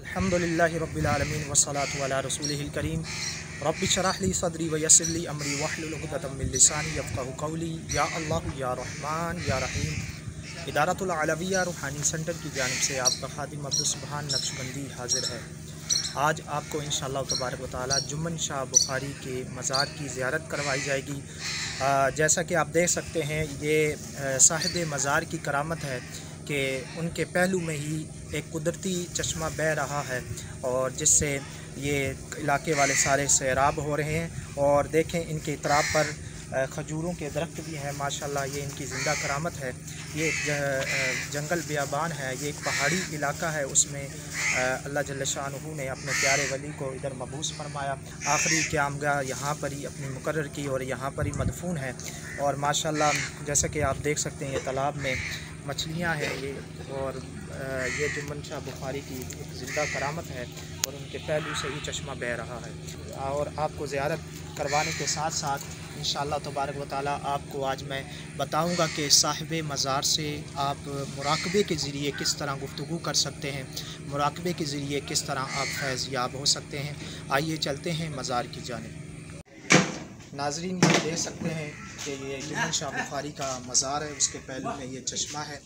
अल्हम्दुलिल्लाहि रब्बिल आलमीन वस्सलातु अला रसूलिहिल करीम रब्बि शरह ली सदरी व यस्सिर ली अमरी वहलुल उक़दतम मिन लिसानी यफ़क़हू क़ौली। या अल्लाह या रहमान या रहीम। इदारतुल अलविया रूहानी सेंटर की जानिब से आपका खादिम अब्दुल सुबहान नक्शबंदी हाज़िर है। आज आपको इंशाअल्लाह तबारक व तआला जुम्मन शाह बुखारी के मज़ार की ज़ियारत करवाई जाएगी। जैसा कि आप देख सकते हैं, ये साहिब मज़ार की करामत है कि उनके पहलू में ही एक कुदरती चश्मा बह रहा है और जिससे ये इलाके वाले सारे सैराब हो रहे हैं। और देखें, इनके इतराफ़ पर खजूरों के दरख्त भी हैं माशाल्लाह। ये इनकी ज़िंदा करामत है। ये जंगल बियाबान है, ये एक पहाड़ी इलाका है। उसमें अल्लाह जल्ल शानुहु ने अपने प्यारे वली को इधर मबूस फरमाया। आखिरी क़यामगाह यहाँ पर ही अपनी मुकर्रर की और यहाँ पर ही मदफून है। और माशाल्लाह जैसा कि आप देख सकते हैं, ये तालाब में मछलियाँ हैं ये। और ये जुम्मन शाह बुखारी की एक ज़िंदा करामत है और उनके पहलू से ही चश्मा बह रहा है। और आपको ज़ियारत करवाने के साथ साथ इंशाअल्लाह तबारक व तआला आपको आज मैं बताऊंगा कि साहिब मज़ार से आप मुराकबे के ज़रिए किस तरह गुफ्तगू कर सकते हैं, मुराकबे के ज़रिए किस तरह आप फैज़ याब हो सकते हैं। आइए चलते हैं मज़ार की जानिब। नाज़रीन, ये देख सकते हैं कि ये जुम्मन शाह बुखारी का मज़ार है, उसके पहलू में ये चश्मा है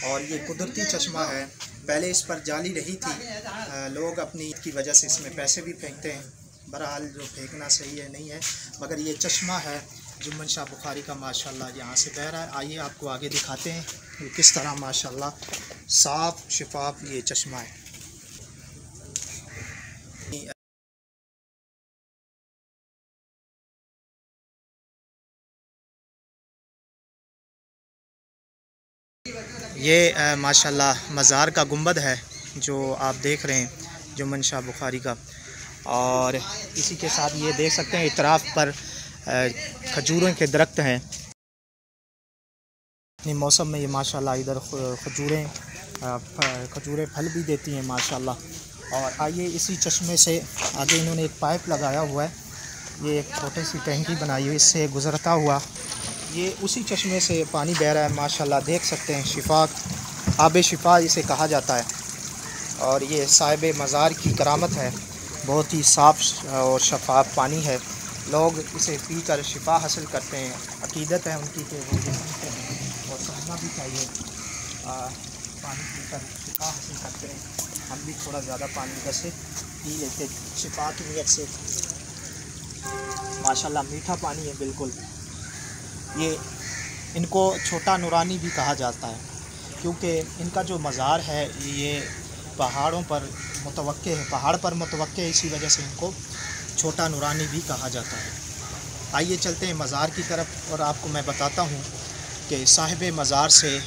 और ये कुदरती चश्मा है। पहले इस पर जाली रही थी, लोग अपनी की वजह से इसमें पैसे भी फेंकते हैं। बहरहाल जो फेंकना सही है नहीं है, मगर ये चश्मा है जुम्मन शाह बुखारी का माशाल्लाह यहाँ से बह रहा है। आइए आपको आगे दिखाते हैं कि किस तरह माशाल्लाह साफ़ शिफाफ ये चश्मा है। ये माशाल्लाह मज़ार का गुंबद है जो आप देख रहे हैं जुम्मन शाह बुखारी का। और इसी के साथ ये देख सकते हैं इतराफ़ पर खजूरों के दरख्त हैं। अपने मौसम में ये माशाल्लाह इधर खजूरें फल भी देती हैं माशाल्लाह। और आइए इसी चश्मे से आगे इन्होंने एक पाइप लगाया हुआ है, ये एक छोटी सी टंकी बनाई हुई, इससे गुज़रता हुआ ये उसी चश्मे से पानी बह रहा है माशाल्लाह। देख सकते हैं, शिफा आब शिफा इसे कहा जाता है। और ये साहिब मज़ार की करामत है, बहुत ही साफ़ और शफाफ पानी है। लोग इसे पीकर शिफा हासिल करते हैं। अकीदत है उनकी कि वो पीते हैं और समझना भी चाहिए, पानी पीकर शिफा हासिल करते हैं। हम भी थोड़ा ज़्यादा पानी वैसे पी लेते शिफा की नीयत से। माशाल्लाह मीठा पानी है बिल्कुल। ये इनको छोटा नूरानी भी कहा जाता है क्योंकि इनका जो मज़ार है ये पहाड़ों पर मुतवक्के है, पहाड़ पर मुतवक्के है, इसी वजह से इनको छोटा नूरानी भी कहा जाता है। आइए चलते हैं मज़ार की तरफ और आपको मैं बताता हूँ कि साहिब मज़ार से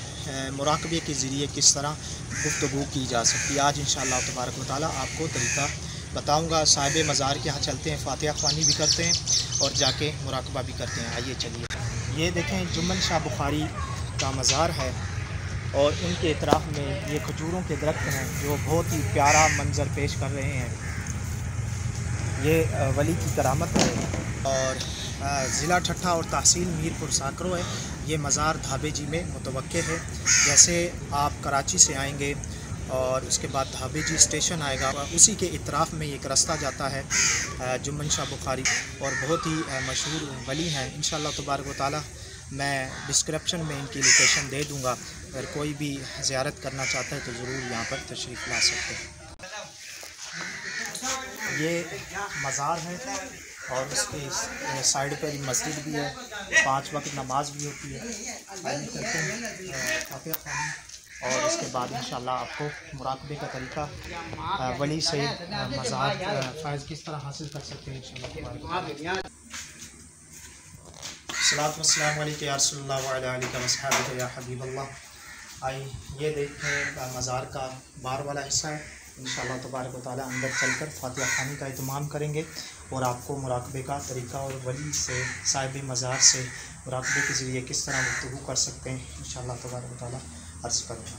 मुराकबे के ज़रिए किस तरह गुफ्तगू की जा सकती है। आज इंशाअल्लाह तबारक व तआला आपको तरीक़ा बताऊँगा। साहिब मज़ार के यहाँ चलते हैं, फातिहा ख़वानी भी करते हैं और जाके मुराकबा भी करते हैं। आइए चलिए। ये देखें, जुम्मन शाह बुखारी का मज़ार है और इनके इतराफ़ में ये खजूरों के दरख्त हैं जो बहुत ही प्यारा मंज़र पेश कर रहे हैं। ये वली की करामत है। और ज़िला ठट्ठा और तहसील मीरपुर साकरो है। ये मज़ार धाबे जी में मुतवक्के है। जैसे आप कराची से आएंगे और उसके बाद धाबे जी स्टेशन आएगा, उसी के इतराफ़ में एक रास्ता जाता है जुम्मन शाह बुखारी, और बहुत ही मशहूर वली हैं। इंशाअल्लाह तबारक व तआला मैं डिस्क्रिप्शन में इनकी लोकेशन दे दूँगा। अगर कोई भी ज़ियारत करना चाहता है तो ज़रूर यहाँ पर तशरीफ़ ला सकते हैं। ये मज़ार है और उसके साइड पर मस्जिद भी है, 5 वक्त नमाज भी होती है। आइए चलते हैं फातिहा ख़वानी और उसके बाद इंशाअल्लाह आपको मुराकबे का तरीक़ा वली से मज़ार फ़ैज़ किस तरह हासिल कर सकते हैं इंशाअल्लाह। सलात व सलाम अलैका या रसूलल्लाह व अला आलिका व अस्हाबिका या हबीबल्लाह। आई ये देखें मज़ार का बाहर वाला हिस्सा है। इंशाअल्लाह तबारक व तआला अंदर चलकर फातिहा ख़वानी का इत्माम करेंगे और आपको मुराकबे का तरीक़ा और वली से साहिब मज़ार से मुराकबे के ज़रिए किस तरह गुफ्तगू कर सकते हैं इंशाअल्लाह तबारक व तआला अर्ज़ करूँगा।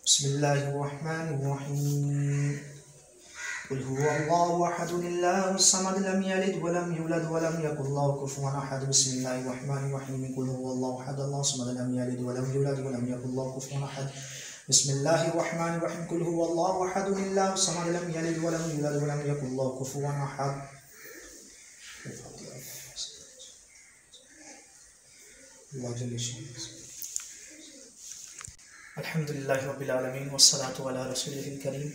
बिस्मिल्लाहिर्रहमानिर्रहीम। कुल हुवल्लाहु अहद अल्लाहुस समद लम यलिद वलम यूलद वलम यकुल लहु कुफुवन अहद बिस्मिल्लाहिर रहमानिर रहीम कुल हुवल्लाहु अहद अल्लाहुस समद लम यलिद वलम यूलद वलम यकुल लहु कुफुवन अहद बिस्मिल्लाहिर रहमानिर रहीम कुल हुवल्लाहु अहद अल्लाहुस समद लम यलिद वलम यूलद वलम यकुल लहु कुफुवन अहद। अल्हम्दुलिल्लाहि रब्बिल आलमीन वस्सलातु अला रसूलिहिल करीम।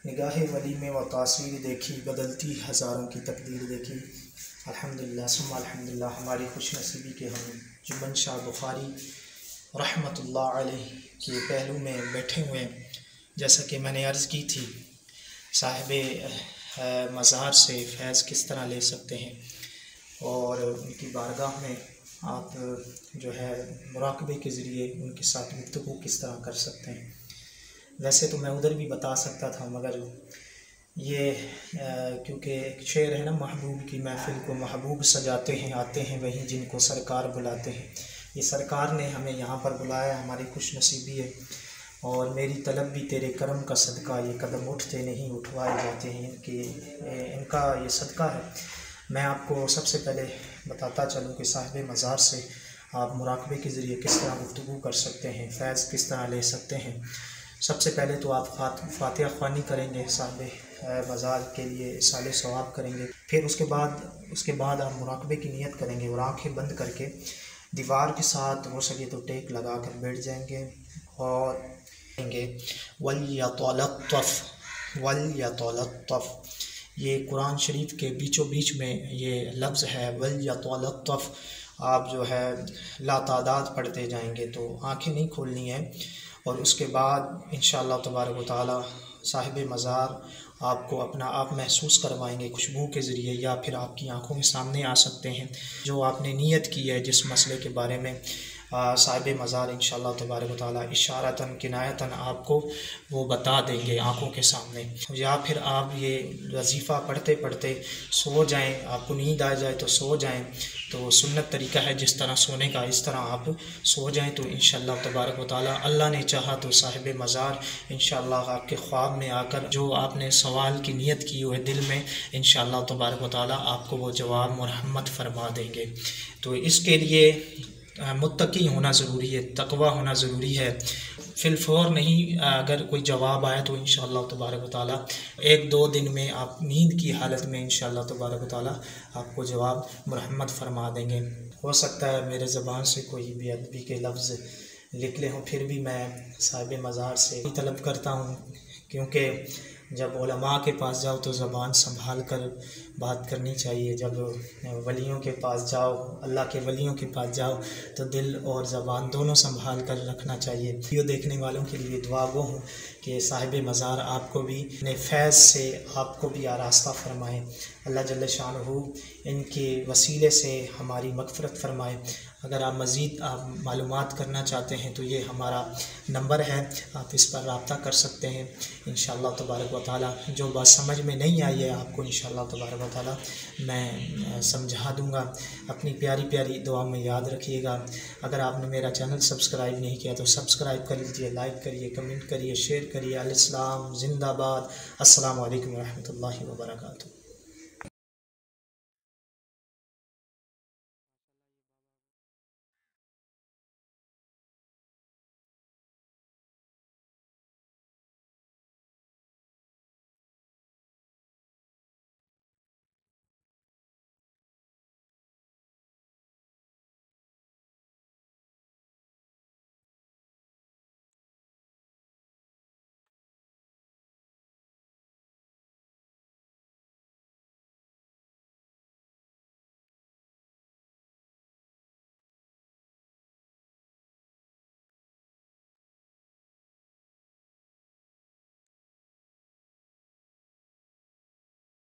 निगाह वली में व तासीर देखी, बदलती हज़ारों की तकदीर देखी। अल्हम्दुलिल्लाह सुम्मा अल्हम्दुलिल्लाह। हमारी खुशनसीबी के हम जुम्मन शाह बुखारी रहमतुल्लाह अलैह के पहलू में बैठे हुए हैं। जैसा कि मैंने अर्ज़ की थी, साहिब मज़ार से फैज़ किस तरह ले सकते हैं और उनकी बारगाह में आप जो है मुराक़बे के ज़रिए उनके साथ गुफ्तगू किस तरह कर सकते हैं। वैसे तो मैं उधर भी बता सकता था, मगर ये क्योंकि एक शेर है ना, महबूब की महफ़िल को महबूब सजाते हैं, आते हैं वहीं जिनको सरकार बुलाते हैं। ये सरकार ने हमें यहाँ पर बुलाया, हमारी खुशनसीबी है और मेरी तलब भी तेरे करम का सदका। ये कदम उठते नहीं उठवाए जाते हैं, इनका ये सदका है। मैं आपको सबसे पहले बताता चलूँ कि साहिब मज़ार से आप मुराक़बे के ज़रिए किस तरह गुफ्तगू कर सकते हैं, फैज़ किस तरह ले सकते हैं। सबसे पहले तो आप फातिहा ख़्वानी करेंगे, साहिब मज़ार के लिए साले सवाब करेंगे। फिर उसके बाद आप मुराक़बे की नियत करेंगे और आँखें बंद करके दीवार के साथ हो सके तो टेक लगा कर बैठ जाएंगे और कहेंगे वल-यतलत्तफ़। ये कुरान शरीफ के बीचों बीच में ये लफ्ज़ है वल-यतलत्तफ़। आप जो है लातादाद पढ़ते जाएंगे, तो आँखें नहीं खोलनी है। और उसके बाद इंशाअल्लाह तबारक व तआला साहिब मज़ार आपको अपना आप महसूस करवाएंगे खुशबू के ज़रिए, या फिर आपकी आंखों के सामने आ सकते हैं जो आपने नियत की है जिस मसले के बारे में। साहिब मज़ार इंशाअल्लाह तबारक व तआला इशारतन किनायतन आपको वो बता देंगे आँखों के सामने। या फिर आप ये वजीफ़ा पढ़ते पढ़ते सो जाएं, आपको नींद आ जाए तो सो जाएं, तो सुन्नत तरीका है जिस तरह सोने का, इस तरह आप सो जाएं। तो इंशाअल्लाह तबारक व तआला अल्लाह ने चाहा तो साहिब मज़ार इंशाअल्लाह आपके ख्वाब में आकर जो आपने सवाल की नियत की हुई है दिल में, इंशाअल्लाह तबारक व तआला आपको वो जवाब मुरहम्मत फरमा देंगे। तो इसके लिए मुत्तकी होना ज़रूरी है, तकवा होना ज़रूरी है। फिलफौर नहीं, अगर कोई जवाब आया तो इंशाअल्लाह तबारक व तआला 1-2 दिन में आप नींद की हालत में इंशाअल्लाह तबारक व तआला आपको जवाब मुरहम्मत फरमा देंगे। हो सकता है मेरे ज़बान से कोई बेअदबी के लफ्ज़ निकले हों, फिर भी मैं साहिब मज़ार से तलब करता हूँ, क्योंकि जब उलमा के पास जाओ तो ज़बान संभाल कर बात करनी चाहिए। जब वलियों के पास जाओ, अल्लाह के वलियों के पास जाओ, तो दिल और ज़बान दोनों संभाल कर रखना चाहिए। वीडियो देखने वालों के लिए दुआ गो हूँ कि साहिब मज़ार आपको भी अपने फैज़ से आपको भी आरास्ता फ़रमाए। अल्लाह जल्ल शानहू इनके वसीले से हमारी मग़फ़िरत फ़रमाए। अगर आप मज़ीद मालूमात करना चाहते हैं तो ये हमारा नंबर है, आप इस पर रब्ता कर सकते हैं। इंशाअल्लाह तबारक व तआला जो बात समझ में नहीं आई है आपको इंशाअल्लाह तबारक व तआला मैं समझा दूँगा। अपनी प्यारी प्यारी दुआ में याद रखिएगा। अगर आपने मेरा चैनल सब्सक्राइब नहीं किया तो सब्सक्राइब कर लीजिए, लाइक करिए, कमेंट करिए, शेयर करिए। अल इस्लाम ज़िंदाबाद। अस्सलामु अलैकुम व रहमतुल्लाहि व बरकातुहू।